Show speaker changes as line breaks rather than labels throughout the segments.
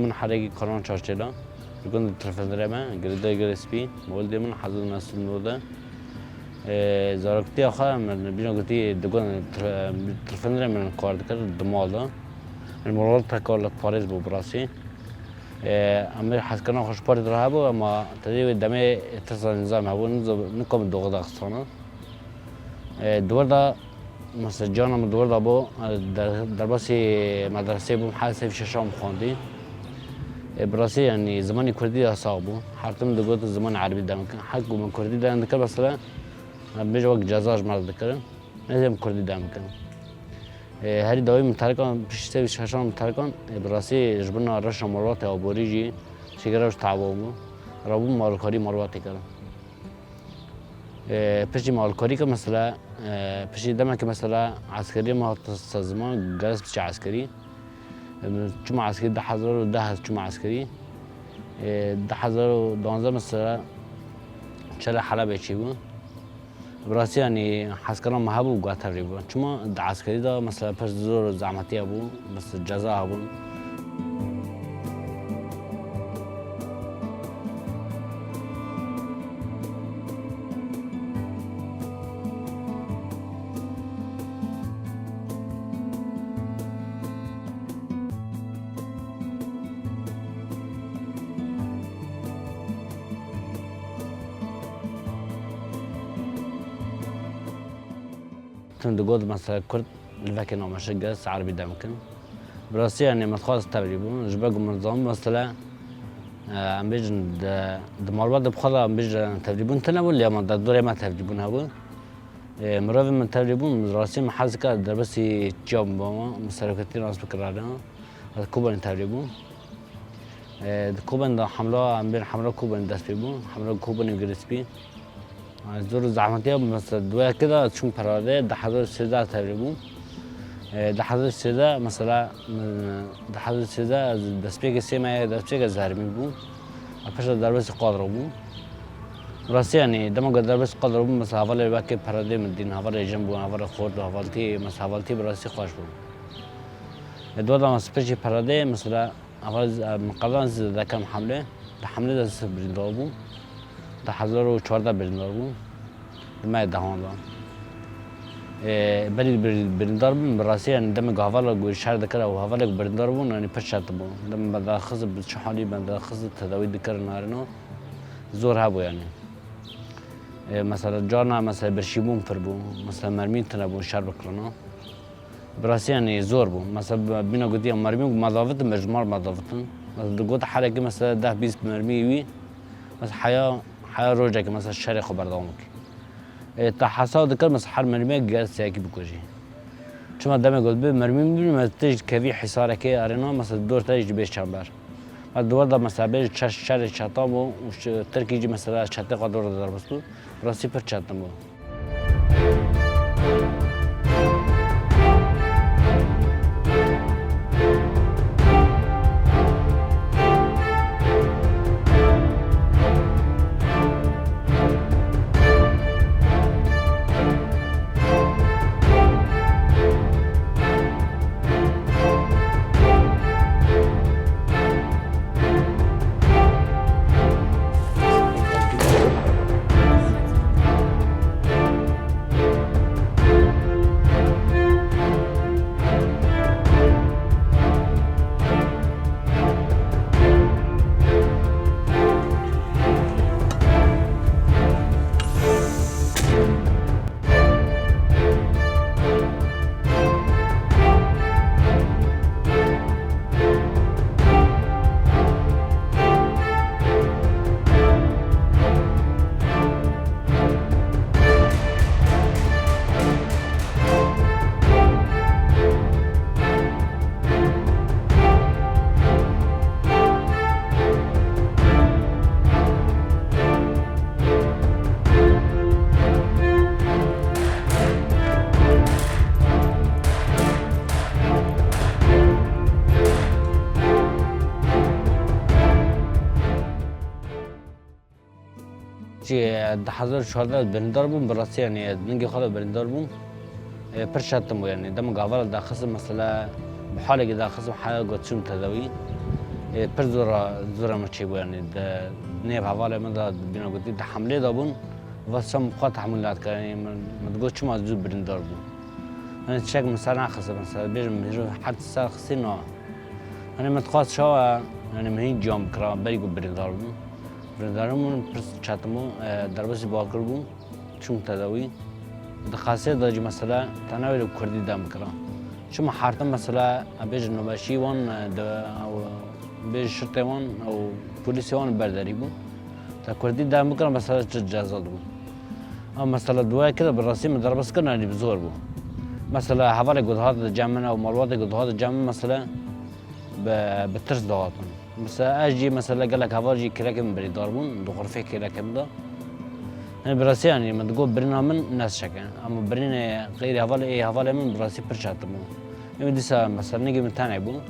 من حرقي قرآن شاشلا يكون ترفندرة ما قريدا قريسبي مولدي من حظ الناس النودا زاركتي آخر من بينا قلتي دكان ترفندرة من القارد كر دماغه المرات تكالت باريس ببراسي أمير حسكنا خوش بارد راه بو اما تدري دمه اتصال نظام هبو نكم دوغ داغستانه دور دا مثلا جانا من دور دا بو در باسی مدرسه بوم حالسه في ششام خواندی براسي يعني زماني كردي صعبو حرتم دقوت الزمان عربي دام كان حقو من كردي دام ذكر بس لا بيجي وقت جزاج مرة ذكر لازم كردي دام كان هاري داوي متحركان بيشتري شاشان متحركان براسي جبنا رش مرات أو بوريجي شجرة تعبوا رابو مالكاري مرات كده بيجي مالكاري كمثلا بيجي دام كمثلا عسكري ما تستزمان جالس بيجي عسكري شو عسكري 10,010 شو عسكري 10,012 مثلا شل حلب يشيبون براسي يعني حسكرنا مهابو وقاتل ريبو شو عسكري ده مثلا بس زور زعمتي أبو بس الجزاء أبو تندقود مثلا كرد لكن أو مشجع عربي دامكن براسي يعني متخصص تبريبون جباقو منظم مثلا عم بيجن دماربات بخلا عم بيجن تبريبون تناول يا من دوري ما تبريبون هبو مراوي من تبريبون راسي محل كا دربسي جام باما مساركتي ناس بكرارنا كوبان تبريبون كوبان دا حملة عم بين حملة كوبان داس بيبون حملة كوبان يجلس زور زعمتي مثلا دواء كده تشوم براده 10,013 تقريبا 10,013 مثلا 10,013 دسبيك سيما دسبيك زهرمي بو أفش دربس قادر بو راسي يعني دم قدر دربس قادر بو مثلا حوالي باكي براده من الدين حوالي جنبو حوالي خورد حوالتي مثلا حوالتي براسي خوش بو دواء ما سبيشي براده مثلا حوالي مقالان ذا كم حملة الحملة دس بريدابو 10,014 برندار بو ما دهان دا بری برندار بو براسي يعني دم قهوالا قوي شهر ذكر او هوالا برندار بو يعني پشت بو دم بدا خز بشحالي بدا خز تداوي ذكر نارنو زور هبو يعني مثلا جانا مثلا برشيبون فر بو مثلا مرمين تنبو شهر بكرنا براسي يعني زور بو مثلا بينا قدي مرمي مضافت مجمار مضافتن مثلا قلت حالك مثلا 10 20 مرمي وي مثلا حياة روجك مثلا الشارع خبر دامك تحصل ذكر مثلا حر مرمي جالس ساكي بكوجي شو ما دام قلت مرمي ما تيجي كذي حصارك أرينا مثلا الدور تيجي بيش شامبر الدور ده مثلا بيج شارع شطامو وش تركي يجي مثلا شتى قدر ضربته راسي بير شطامو شيء 10,014 برندار بوم براسي يعني بنجي خلاص برندار بوم برشاتمو يعني دم قافل دا خصم مثلا بحالة دا خصم حاجة قدشون تداوي پر زورا مچی بود یعنی نیب حواله من داد بینا گفتی حمله دابون و سم خواهد حملات کردن من گفت چما زود بریندار بود من چک مثلا خسته مثلا بیرم حد سال خسته نه من متخواست شوا یعنی مهین جام کرا بری گفت بریندار بود بریندارمون پرس چاتمو درباسی باکر بود چون تداوی دخاسه داجی مثلا تناول کردی دام کرا شما حارتم مثلا بیش نوبشی وان او بیش شرطه وان او پلیس وان برداری بود تا کردی دام کرا مثلا چه جزاد بود اما مثلا دوای کده براسیم درباس کردن بزرگ بود مثلا حواله گذهات جامعه او مروات گذهات جامعه مثلا بترس دعاتن مثلا اجي مثلا قال لك هواجي كراكم بريدار بون دو غرفه كراكم ده انا براسي يعني ما تقول برنا من ناس شكا اما برنا غير هواله ايه هواله من براسي برشاتمو يعني ديسا مثلا نيجي من تاني بون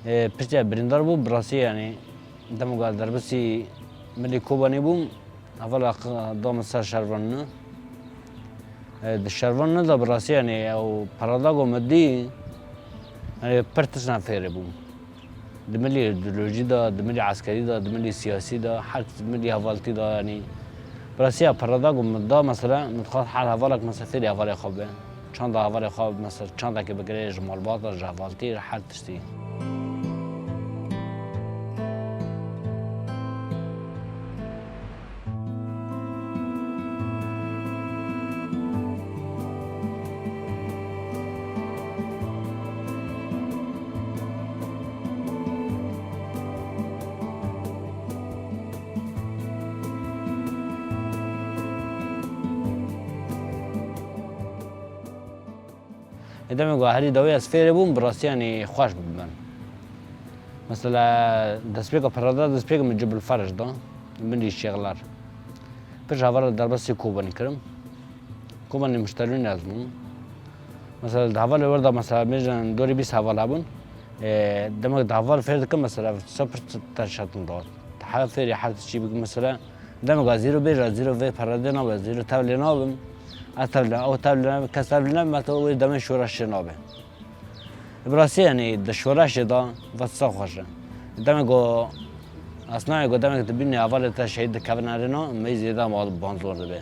پرچه بریندار بود براسي يعني دمو قال دربسي ملي كوباني بوم اول دام سر شرفان الشرفان ده براسي يعني او باراداغو مدي يعني برتش نفير بوم دملي ايديولوژي ده دملي عسكري ده دملي سياسي ده حتى دملي هفالتي ده يعني براسي باراداغو مدا مثلا متخاط حال هفالك مثلا فيري هفالي خوبه چند هفالي خوب مثلا چند که بگیره جمال باطل جهفالتي حال تشتي ادامه گاهری دوی از فیره بوم براسي يعني خوش ببن مثلا دسبيقه پرادا دسبيقه من جبل فرج ده من الشغلار بيش هفر دربسي كوباني كرم كوباني مشترين لازمون مثلا هفر ورده مثلا ميجن دوري بيس هفر هبون دمك هفر فير كم مثلا سفر ترشاتن دار حال فيري حال شي بك مثلا دمك زيرو بيج زيرو في پرادنا و زيرو تابلنا بم اتابلنا او تابلنا كسابلنا ما تو دم شورش نابه براسي يعني الشورش ده وصا خوشه دمك اصلا قدامك تبيني اول تا شهيد كابنارنا ما زياده مال بانزور به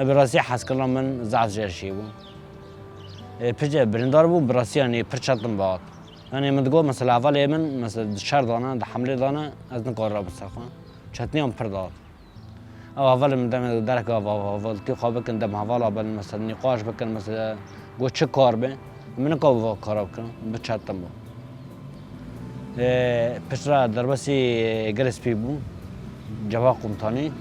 براسي حس كلام من زعز جرشيبو بيجي برندار بو براسي يعني برشاتن بعض يعني من تقول مثلا اول من مثلا شهر دانا حمله دانا از نقرب بسخن چتنيام پردار او اول من دم درک اول تی خواب کن دم حوالا بن مثلا نقاش بکن مثلا گو چه کار به من کو کار بکنم بچاتم بو پسرا دربسی گرس پی بو جواب قمتانی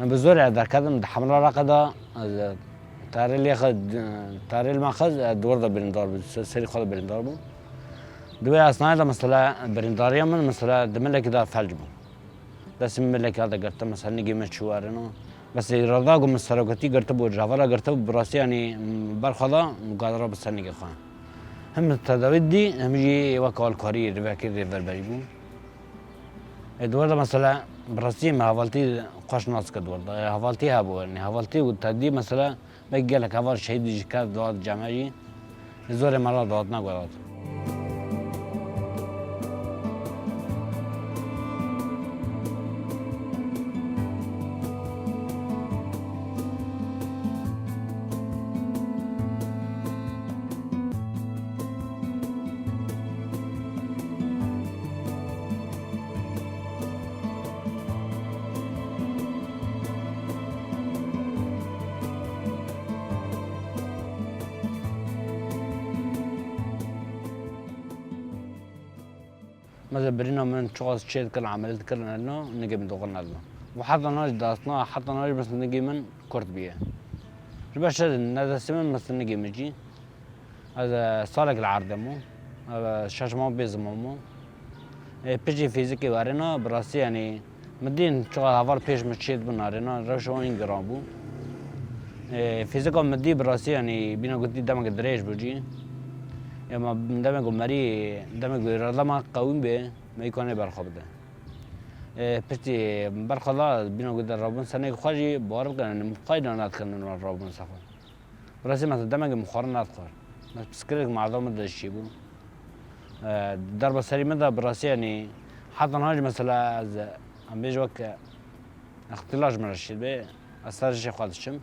من بزور در کدم حمله را قدا تاریل یخ تاریل ماخذ دور دا بریندار بود سری خود بریندار بود دوی اصلا دا مثلا برنداری من مثلا دملك دا فلج بو دست ملك هذا قرت مثلا نجي مشوارنا بس رضا قم السرقتي قرت بو جافلا قرت بو براسي يعني برخلا مقادرة بس نجي خان هم التداوي دي هم يجي وكال كاري رباكي ريفر بريبو ادوار مثلا براسي ما حوالتي قاش ناس كدور حوالتي هابو يعني حوالتي والتدي مثلا بيجي لك حوال شهيد جكاد دوات جماعي زور مرة دواتنا قرات مثلا برينا من شغل شيء كل عملت كلنا لنا نجي من دغنا لنا وحتى ناج داسنا حتى ناج بس نجي من كرت بيه البشر هذا سمن مثلا نجي مجي هذا صالك العرض مو هذا شاش مو بيزم مو بيجي فيزيكي وارنا براسي يعني مدين شغل هفار بيش مشيت بنارنا روشوا إنجرام بو فيزيكا مدي براسي يعني بينا قلت دمك دريج بوجي اما دمك مري دمك رضا قوي به ما يكون برخبده پشتی برخلا بینو گذر رابون سنه خواجی بار کنن مقاید نات کنن رابون سفر برای مثلا دمگ مخار نات خور بسکرک معظم داشتی بود در بسری مده برای یعنی حتی نهاج مثلا از بیش وقت اختلاج مرشید به اثرش خودشم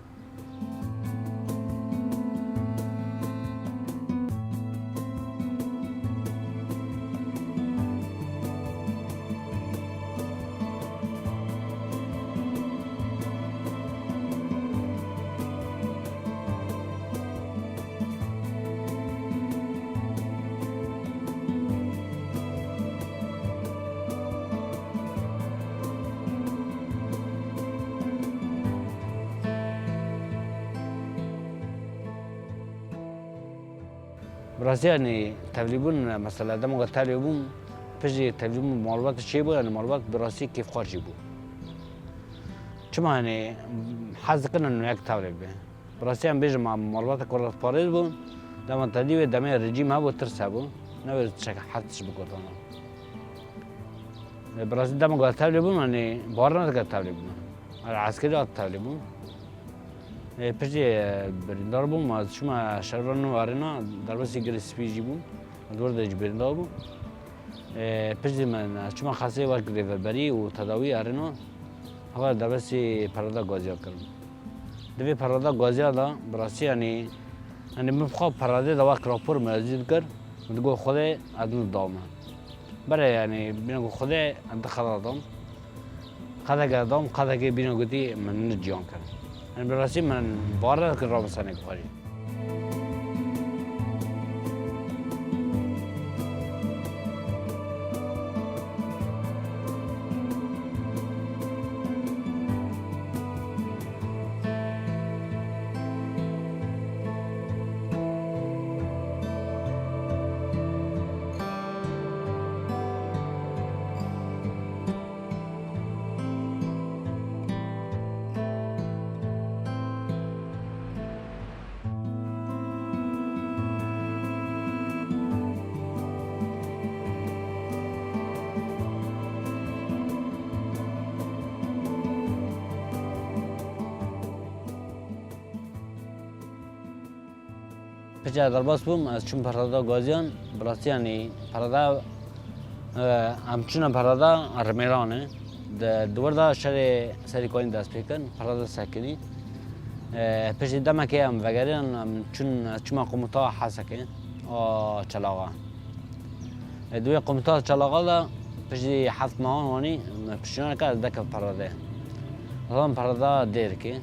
براسي يعني تبليبون مثلا دم قلت تبليبون بيجي تبليبون معلومات شيء بو يعني معلومات براسي كيف خارجي بو شو يعني حظ كنا إنه يك تبليب به براسي هم بيجي مع معلومات كورة باريس بو دم تدي دم الرجيم ها بو ترسه بو نبي تشك حدش بكورتنا براسي دم قلت تبليبون يعني بارنا قلت تبليبون العسكري قلت تبليبون پشتی بریندار بودم از شما شهران وارنا در بسی گریسپی جیبون دور دیج بریندار بود پشتی من شما خاصه وقت ریفربری و تداوی آرنا هوا در بسی پرادا گازیا کردم دوی پرادا گازیا دا براسی یعنی مبخواب پراده دا وقت راپور موجود کرد و دگو خوده ادن دامه برای یعنی بینو خوده انت خدا دام خدا کردم خدا که بینو گویی من نجیان کرد أنا براسي من بارة كل رابع سنة كفاري. پچه درباس بوم از چون پرادا گازیان براستی یعنی پرادا همچون پرادا رمیرانه دور دا شهر سری کوین دست پیکن پرادا سکنی پچه دم که هم وگرین چون قومتا حسکه چلاقا دوی قومتا چلاقا دا پچه هفت ماهان وانی پچه‌ان که دک پراده مثلا پرادا دیر که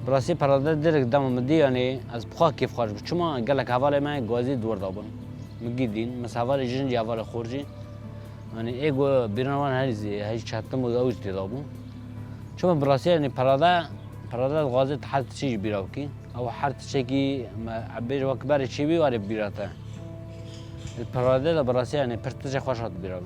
براسي پراده درك دم مدي يعني از بخا كيف خارج بچما قالك حواله ما غازي دور دابن مگيدين مس حواله جن حواله خورجي يعني ايغو بيرنوان هاي چاتم اوج دابو چما براسي يعني پراده غازي تحت شي بيراوكي او حرت شي كي عبير وكبر شي بي واري بيراته پراده دا براسی یعنی پرتش خوش هات بیرم.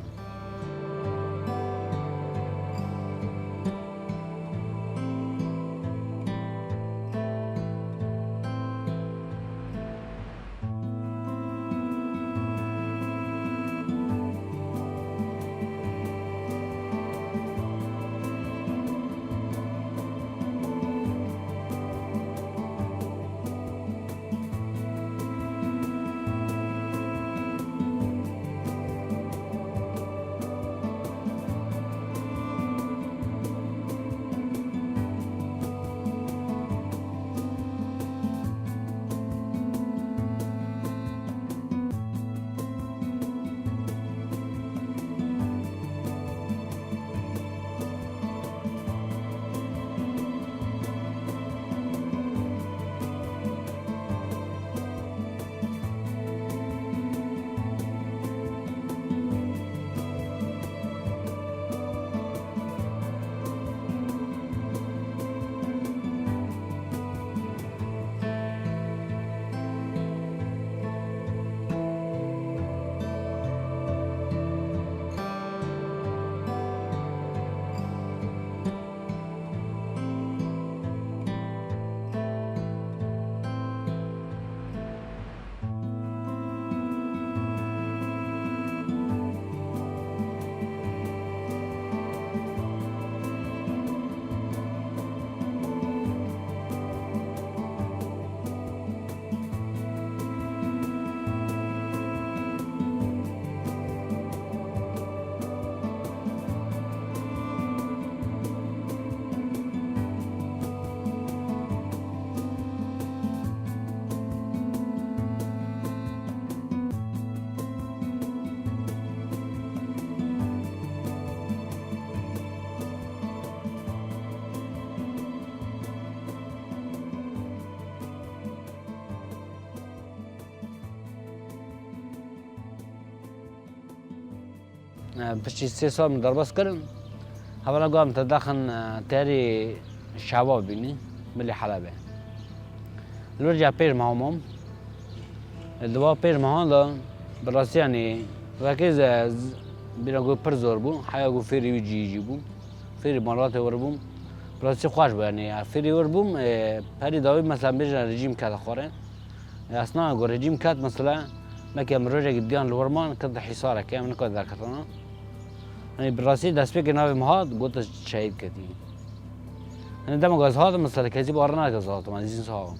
پشتی 3 سال من درباس کردم. حالا قام تدخن تاری شباب بینی ملی حلبه. الورجع پیش ماهمم. الدوا پیش ماهان دا براسی یعنی وقتی بینا گو پر زور بو، حیا گو فری ویجی بو، فری مرات ور بوم. براسی خوش بود یعنی فری ور بوم پری داوی مثلا بیشتر رژیم کرد خوره. اصلا گو رژیم کرد مثلا مکه امروزه گدیان لورمان کد حصاره که من کد درکتونه. یعنی براسی دست به ناو مهاد گوت شهید کردی. یعنی دم گازهات مثلا کسی بارنا گازهات من زین ساهم.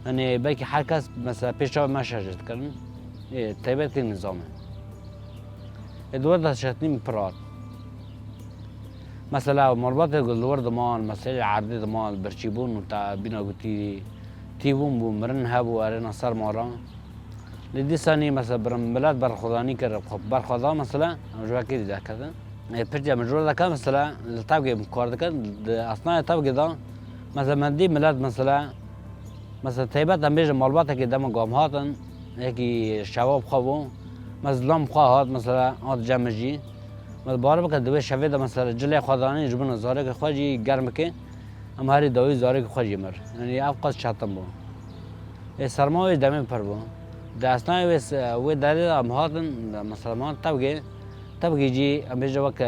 یعنی باقی هر کس مثلا پیشاب مشاجرت کردن. تایبت که نظامه. ادوار داشتنی میپرات. مثلا مربوط گلور دمان مثلا عرض دمان برچیبون و تا بینا گویی تیبون بو مرن هبو ارنا سر مارا. لدی ثانی مثلا برم بلاد برخوردانی کرد خب برخوردا مثلا مجبور کردی دکتن. پرچه مجبور دکتن مثلا لطفی مکارد کرد اصلا لطفی دا مثلا مندی ملاد مثلا تایبت هم بیش مربوطه که دم گام هاتن یکی شباب خوابو مثلا خواه هات مثلا آد جمعی مثلا بار بکن دوی شوید مثلا جلی خودانی جبن زاره که خواهی گرم که اما هری دوی زاره که خواهی مر یعنی افقاس شاتم بو سرمایه دمی پر بو داستان و دلیل هم هاتن مسلمان طبقه جی امیجا وقت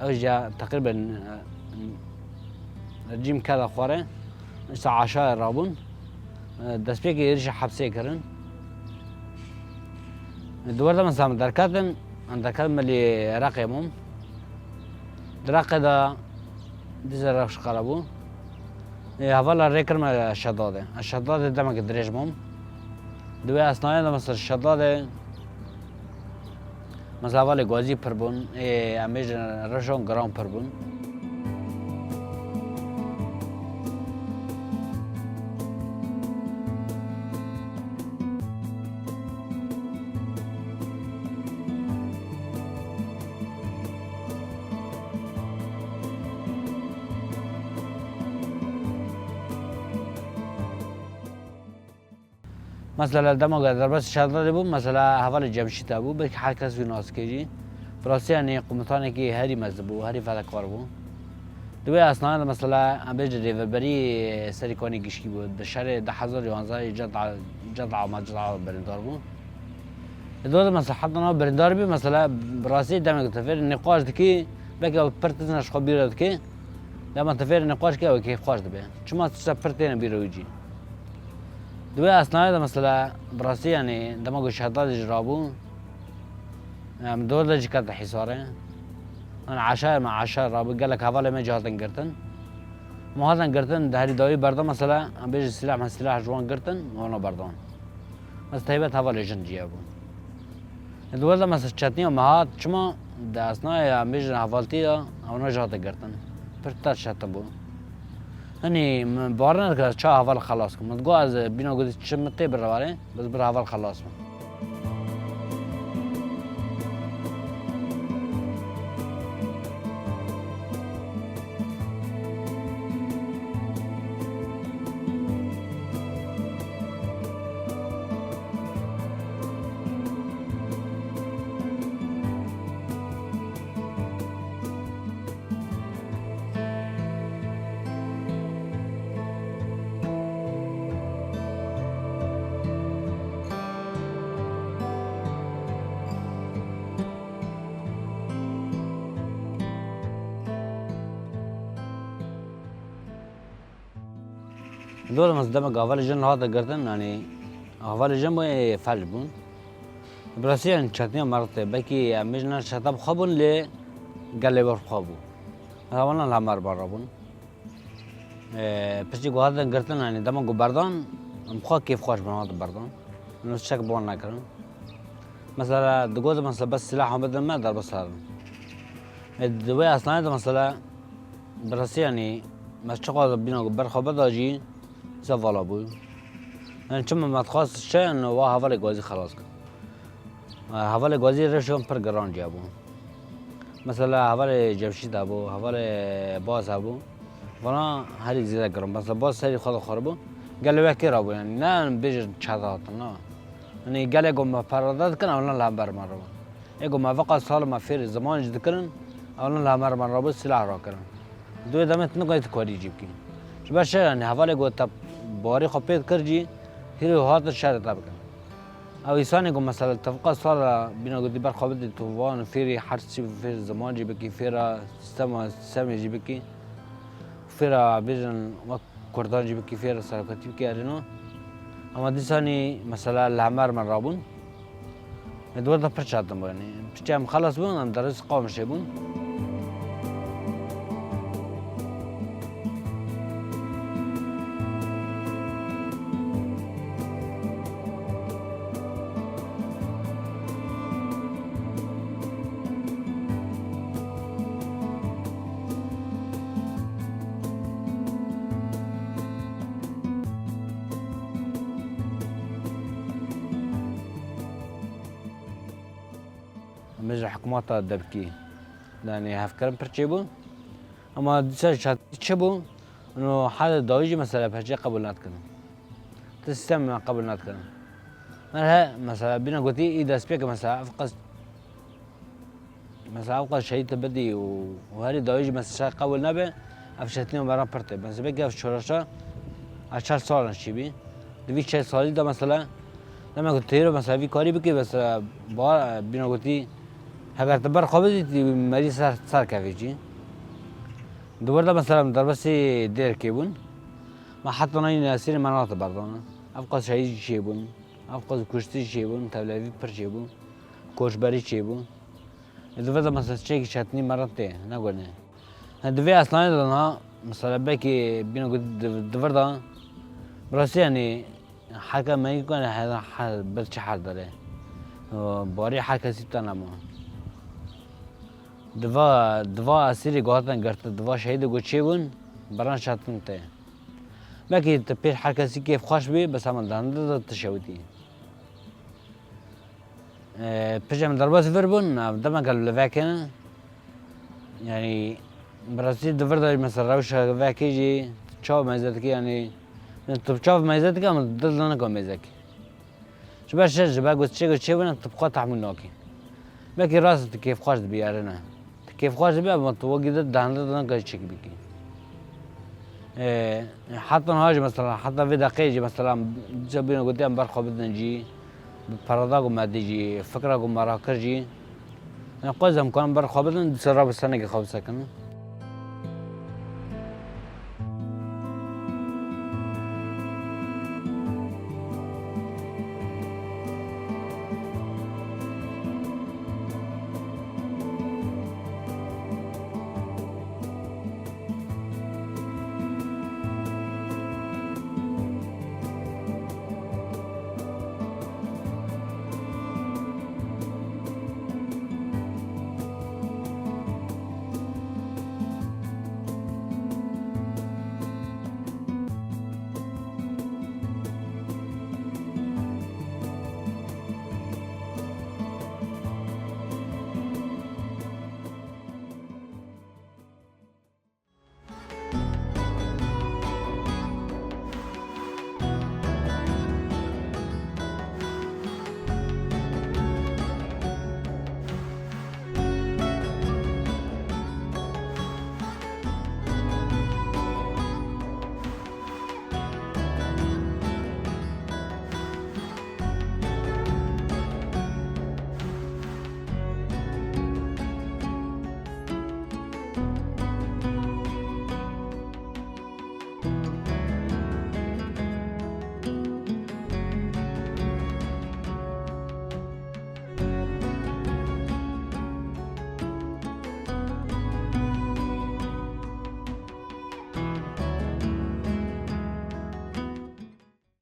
اوجا تقریبا رجیم کذا خواره ساعة 10 رابون دست پیکی ریش حبسه کردن دوباره مثلا درکت ملی عراقی مم درقه دا دیزر رخش قربو حوالا ریکرم الشداده دمک دریج مم دوی اصنایی دا مثلا الشداده مثلا حوالا گازی پر بون امیج رشون گرام پر بون مثلا دما در بس شداد بود مثلا حوال جمشید بود به هر کس ویناس کیجی فرانسه یعنی قومتانی که هری مذهب و هری فداکار بود دوی اصلا مثلا امبج ریوبری سریکانی گشکی بود به شهر 10011 جد عماد برندار بود دول مثلا حتى أنا برندار بي مثلا براسي دائما تفير النقاش دكي بقى برتزناش خبيرة دكي لما تفير النقاش كي كيف خاش دبي شو ما تسافرتين بيروجي دوي أثناء مثلا براسي يعني دما قو شهادات جرابو يعني دول دجي كانت حصاري أنا عشاء مع عشاء رابو قال لك هذا ما جهاتن قرتن ما هذا قرتن ده هري داوي بردا مثلا عم بيجي السلاح مع السلاح جوان قرتن وانا بردان بس تهيبت هذا ليجن جيابو دوله مثلا چتنی و مهات چما ده اثناء عم بيجي حوالتي او نجات قرتن برتر شت بو يعني بارنا که چه اول خلاص کنم متگو از بینا گویی چه متی برواره بس بر اول خلاص کنم دول مصدمة قافل جن هذا قرتن يعني قافل جن بو فعل بون براسي يعني چتنی مرت بکی مجنا شتاب خبون ل گله بر خبو هوانا لامر برابون پسی گو هذا قرتن يعني دم گو بردان مخا كيف خوش بنات بردان انه شك بون نکرن مثلا دقوز مثلا بس سلاح بدل ما در بس هذا الدوي اصلا مثلا براسي يعني مش شغال بينا برخا بداجي زوالا بود يعني چون ما تخواست شيء انه واه حوال گازی خلاص کن حوال گازی رشون پر گران جابو مثلا حوال جمشید ابو حوال باز ابو فنا هری زیاده گران مثلا باز سری خود خرابو گله وکی رابو يعني نه بیش چهات نه يعني گله گم پرداد کن اولا لامبر مرو اگه ما وقت سال ما فیر زمان جد کردن اولا لامبر مرو سلاح را کردن دو دمت نگاهی کاری جیب کی باشه يعني حوال گو تب باری خپید کرجی هیرو هات شهر طبقه او انسانی کو مثلا اتفاق صار بينا قد بر خابد توان فيري حرسي في زمان جيبكي فيرا سما جيبكي فيرا بيجن وكردان جيبكي فيرا سرقتي كي ارينو اما ديساني مثلا العمر من رابون دور ده فرشاتم يعني بتشام خلص بون ام درس قوم شيبون مجرى حكومات دبكي يعني هفكرم برشيبو اما ديسا شات تشبو انه حال داويجي مثلا بهجي قبول ناتكن تسيستم قبول ناتكن مرها مثلا بينا قلتي اذا سبيك مثلا افقس مثلا افقس شيء تبدي وهاري داويجي مثلا قبول نبي افشتني مرة برتي بس بيجي في شورشة 10 سال نشيبي دوی 6 سالی دا مثلا لما قلت له مثلا في کاری بکی بس با بينا قلتي اگر تبر خوابی تی مریض سر کافیچی دوباره مثلا در بسی دیر کی بون ما حتی نای ناسیر مناطق بردانه افقاس شهید چی بون افقاس کشتی چی بون تبلیغی پر چی بون کوشبری چی بون دوباره مثلا چه کی چتنی مرته نگونه دوی اصلا دانا مثلا بکی بينا قلت دوباره براسي يعني حاجة ما يكون هذا حال برشة حال داره باري حاجة سيبتنا ما دوا اسیری گوهاتن گرت دوا شهید گوچه بون بران شاتن ته بکی تپیر هر کسی که خوش بی بس هم دنده داد تشویتی پیشم درباس فر بون دم کل لواکن يعني براسي دفر داری مثلا روش لواکی جی چاو مزد کی يعني تو چاو مزد کی هم دل نکم مزد کی شبه شش شبه گوچه بون تبقى تحمل ناکی بکی راست کیف خوش بیاره نه كيف خواش بيه متوجد دهندنا كل شيء بيكي حتى هاج مثلا حتى في دقيقة مثلا جابينا قدام برخو بدنا نجي پرادا گم مدیجی فکر گم مراکر جی. قازم کنم بر خوابیدن سر را بستنه که خواب سکنه.